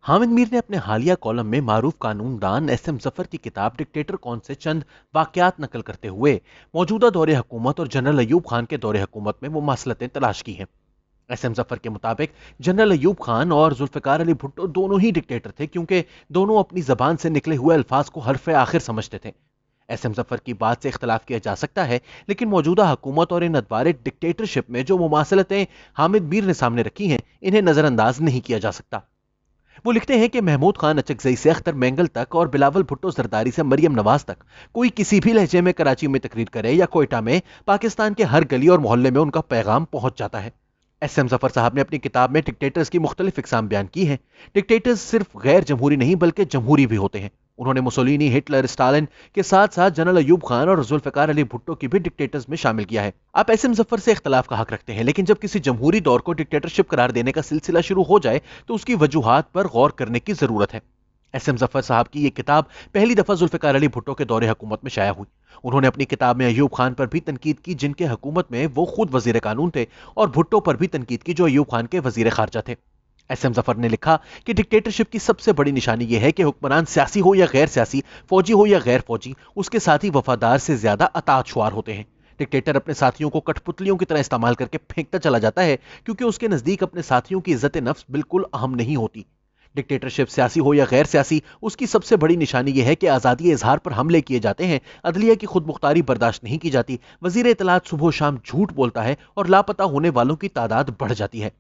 हामिद मीर ने अपने हालिया कॉलम में मारूफ कानूनदान एस एम जफर की किताब डिक्टेटर कौन से चंद वाकयात नकल करते हुए मौजूदा दौरे हुकूमत और जनरल अयूब खान के दौरे हुकूमत में मुमासलतें तलाश की हैं। एस एम जफर के मुताबिक जनरल अयूब खान और जुल्फिकार अली भुट्टो दोनों ही डिक्टेटर थे, क्योंकि दोनों अपनी जबान से निकले हुए अल्फाज को हरफ आखिर समझते थे। एस एम जफर की बात से इख्तलाफ किया जा सकता है, लेकिन मौजूदा हुकूमत और इन अदवारे डिक्टेटरशिप में जो मुमासलतें हामिद मीर ने सामने रखी हैं, इन्हें नजरअंदाज नहीं किया जा सकता। वो लिखते हैं कि महमूद खान अचकजई से अख्तर मेंगल तक और बिलावल भुट्टो जरदारी से मरियम नवाज तक कोई किसी भी लहजे में कराची में तकरीर करे या कोयटा में, पाकिस्तान के हर गली और मोहल्ले में उनका पैगाम पहुंच जाता है। एस एम जफर साहब ने अपनी किताब में डिक्टेटर्स की मुख्तलिफ इकसाम बयान की हैं। डिक्टेटर्स सिर्फ गैर जमहूरी नहीं बल्कि जमहूरी भी होते हैं। उन्होंने मुसोलिनी, हिटलर, स्टालिन के साथ साथ जनरल अयूब खान और जुल्फिकार अली भुट्टो की भी डिक्टेटर्स में शामिल किया है। आप एस एम जफर से इख्तलाफ का हक रखते हैं, लेकिन जब किसी जमहूरी दौर को डिक्टेटरशिप करार देने का सिलसिला शुरू हो जाए तो उसकी वजूहात पर गौर करने की जरूरत है। एस एम जफर साहब की यह किताब पहली दफा जुल्फिकार अली भुट्टो के दौरे हुकूमत में शाया हुई। उन्होंने अपनी किताब में अयूब खान पर भी तनकीद की, जिनके हुकूमत में वो खुद वजीर कानून थे, और भुट्टो पर भी तनकीद की, जो अयूब खान के वजीर खारजा थे। एस एम जफर ने लिखा कि डिक्टेटरशिप की सबसे बड़ी निशानी यह है कि हुक्मरान सियासी हो या गैर सियासी, फौजी हो या गैर फौजी, उसके साथी वफादार से ज्यादा अताअतशुआर होते हैं। डिक्टेटर अपने साथियों को कठपुतलियों की तरह इस्तेमाल करके फेंकता चला जाता है, क्योंकि उसके नजदीक अपने साथियों की इज्जत नफ्स बिल्कुल अहम नहीं होती। डिक्टेटरशिप सियासी हो या गैर सियासी, उसकी सबसे बड़ी निशानी यह है कि आज़ादी इजहार पर हमले किए जाते हैं, अदलिया की खुद मुख्तारी बर्दाश्त नहीं की जाती, वजीर इत्तलात सुबह शाम झूठ बोलता है और लापता होने वालों की तादाद बढ़ जाती है।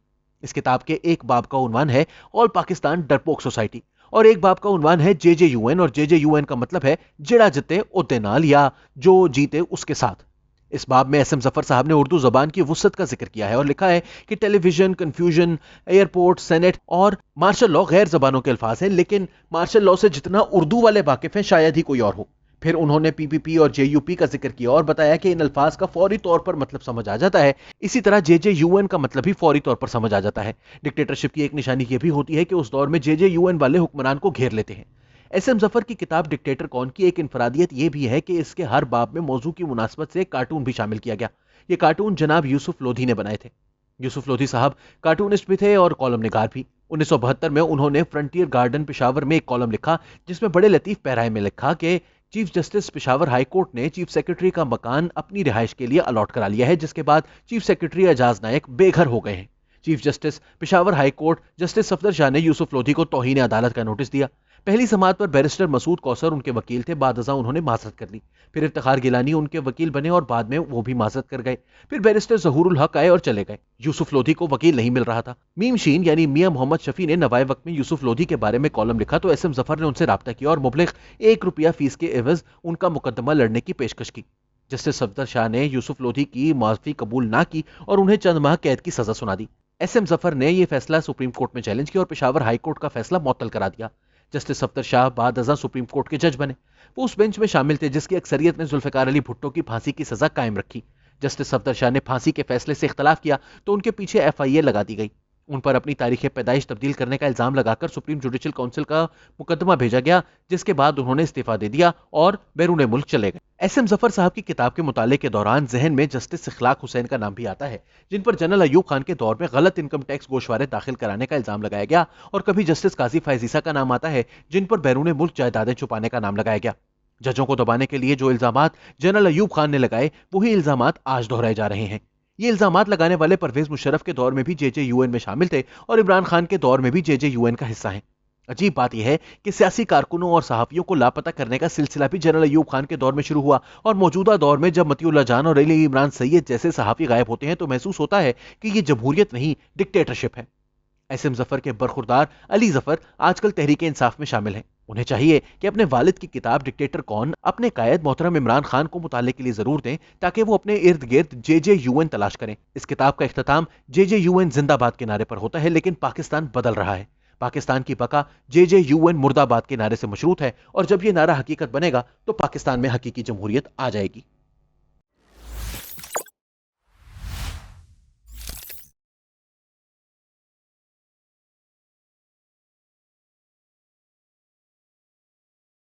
इस किताब के एक बाब का उन्वान है ऑल पाकिस्तान डरपोक सोसाइटी, और एक बाब का उन्वान है JJUN, और JJUN का मतलब है जेड़ा जिते उते नाल, या जो जीते उसके साथ। इस बाब में एस एम जफर साहब ने उर्दू जबान की वुसअत का जिक्र किया है और लिखा है कि टेलीविजन, कंफ्यूजन, एयरपोर्ट, सेनेट और मार्शल लॉ गैर जबानों के अल्फाज हैं, लेकिन मार्शल लॉ से जितना उर्दू वाले वाकिफ हैं शायद ही कोई और हो। फिर उन्होंने PPP और JUP का जिक्र किया और बताया कि इन अल्फाज का फौरी तौर पर मतलब समझ आ जाता है। इसी तरह JJUN का मतलब भी फौरी तौर पर समझ आ जाता है। डिक्टेटरशिप की एक निशानी यह भी होती है कि उस दौर में JJUN वाले हुक्मरान को घेर लेते हैं। एस एम जफर की किताब डिक्टेटर कौन की एक इनफरादियत यह भी है कि इसके हर बाब में मौजू की मुनासबत से एक कार्टून भी शामिल किया गया। ये कार्टून जनाब यूसुफ लोधी ने बनाए थे। यूसुफ लोधी साहब कार्टूनिस्ट भी थे और कॉलम निगार भी। 1972 में उन्होंने फ्रंटियर गार्डन पेशावर में एक कॉलम लिखा, जिसमें बड़े लतीफ पैराए में लिखा कि chief justice Peshawar high court ने चीफ सेक्रेटरी का मकान अपनी रिहाइश के लिए अलॉट करा लिया है, जिसके बाद चीफ सेक्रेटरी एजाज नायक बेघर हो गए हैं। Chief justice Peshawar high court justice Safdar Shah ने यूसुफ लोधी को तौहीन अदालत का नोटिस दिया। पहली समाअत पर बैरिस्टर मसूद कौसर उनके वकील थे, बाद अज़ां उन्होंने माजरत कर ली। फिर इफ्तिखार गिलानी उनके वकील बने और बाद में वो भी माजरत कर गए। फिर बैरिस्टर ज़हूरुल हक आए और चले गए। यूसुफ लोधी को वकील नहीं मिल रहा था। मीम शीन यानी मियां मोहम्मद शफी ने नवाए वक्त में यूसुफ लोधी के बारे में कॉलम लिखा तो एस एम जफर ने उनसे राब्ता किया और मुबलिग ₹1 फीस के एवज उनका मुकदमा लड़ने की पेशकश की। जस्टिस सफदर शाह ने यूसुफ लोधी की माफी कबूल ना की और उन्हें चंद माह कैद की सजा सुना दी। एस एम जफर ने यह फैसला सुप्रीम कोर्ट में चैलेंज किया और पेशावर हाई कोर्ट का फैसला मुअत्तल करा दिया। जस्टिस सफदर शाह बाद अज़ां सुप्रीम कोर्ट के जज बने। वो उस बेंच में शामिल थे जिसकी अक्सरियत ने जुल्फिकार अली भुट्टो की फांसी की सजा कायम रखी। जस्टिस सफदर शाह ने फांसी के फैसले से इख्तलाफ किया तो उनके पीछे FIA लगा दी गई। उन पर अपनी तारीख पैदाइश तब्दील करने का इल्जाम लगाकर सुप्रीम जुडिशल काउंसिल का मुकदमा भेजा गया, जिसके बाद उन्होंने इस्तीफा दे दिया और बैरून मुल्क चले गए। एस एम जफर साहब की किताब के मुताले के दौरान जहन में जस्टिस इखलाक हुसैन का नाम भी आता है, जिन पर जनरल अयूब खान के दौर में गलत इनकम टैक्स गोशवारे दाखिल कराने का इल्जाम लगाया गया, और कभी जस्टिस काजी फैजीसा का नाम आता है, जिन पर बैरून मुल्क जायदादें छुपाने का नाम लगाया गया। जजों को दबाने के लिए जो इल्जामात जनरल अयूब खान ने लगाए, वही इल्जामात आज दोहराए जा रहे हैं। ये इल्जामात लगाने वाले परवेज मुशर्रफ के दौर में भी JJUN में शामिल थे और इमरान खान के दौर में भी JJUN का हिस्सा हैं। अजीब बात यह है कि सियासी कारकुनों और सहाफियों को लापता करने का सिलसिला भी जनरल अयूब खान के दौर में शुरू हुआ, और मौजूदा दौर में जब मतिउल्लाह जान और अली इमरान सैयद जैसे सहाफी गायब होते हैं तो महसूस होता है कि यह जमहूरियत नहीं, डिक्टेटरशिप है। एस एम जफर के बरखुरदार अली जफर आजकल तहरीक इंसाफ में शामिल हैं। उन्हें चाहिए कि अपने वालिद की किताब डिक्टेटर कौन अपने कायद मोहतरम इमरान खान को मुताले के लिए जरूर दें, ताकि वो अपने इर्द गिर्द JJUN तलाश करें। इस किताब का इख्तिताम JJUN जिंदाबाद के नारे पर होता है, लेकिन पाकिस्तान बदल रहा है। पाकिस्तान की बका JJUN मुर्दाबाद के नारे से मशरूत है, और जब ये नारा हकीकत बनेगा तो पाकिस्तान में हकीकी जमहूरियत आ जाएगी।